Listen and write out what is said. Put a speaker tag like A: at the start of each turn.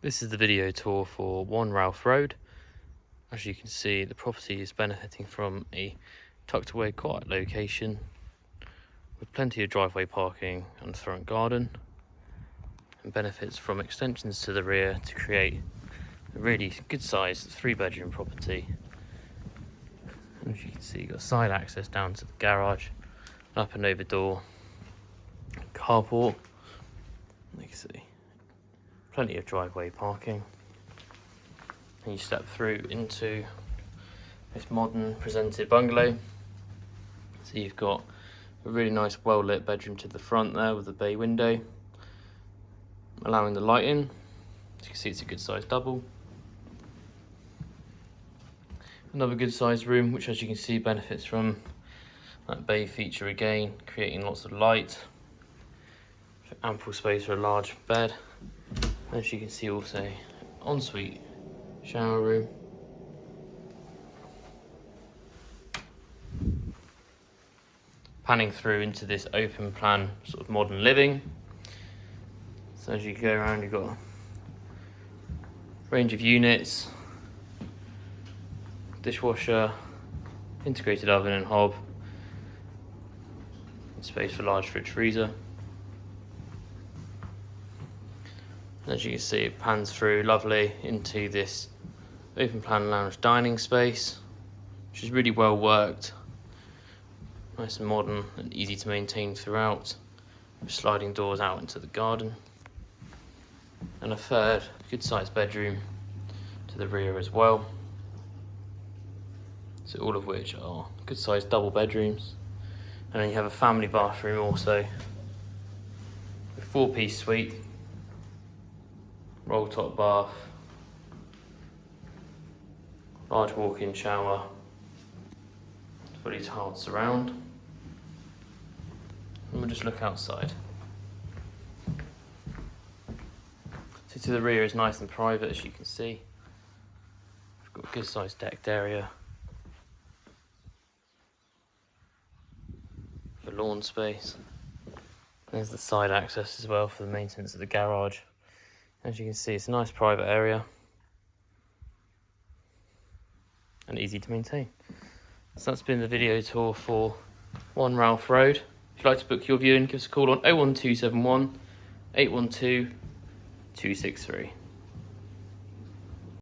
A: This is the video tour for 1 Ralph Road. As you can see, the property is benefiting from a tucked away quiet location with plenty of driveway parking and front garden, and benefits from extensions to the rear to create a really good sized 3-bedroom property. And as you can see, you've got side access down to the garage, an up and over door, carport. You can see plenty of driveway parking, and you step through into this modern presented bungalow. So you've got a really nice well lit bedroom to the front there with a bay window allowing the light in. As you can see, it's a good sized double. Another good sized room, which as you can see benefits from that bay feature again, creating lots of light, ample space for a large bed. As you can see, also ensuite shower room. Panning through into this open plan sort of modern living. So as you go around, you've got a range of units, dishwasher, integrated oven and hob, space for large fridge freezer. As you can see, it pans through lovely into this open plan lounge dining space, which is really well worked, nice and modern and easy to maintain throughout, with sliding doors out into the garden, and a third good sized bedroom to the rear as well. So all of which are good sized double bedrooms, and then you have a family bathroom also with 4-piece suite, roll top bath, large walk-in shower, fully tiled surround. And we'll just look outside. So to the rear is nice and private, as you can see. We've got a good sized decked area for lawn space. There's the side access as well for the maintenance of the garage. As you can see, it's a nice private area and easy to maintain. So that's been the video tour for 1 Ralph Road. If you'd like to book your viewing, give us a call on 01271 812 263.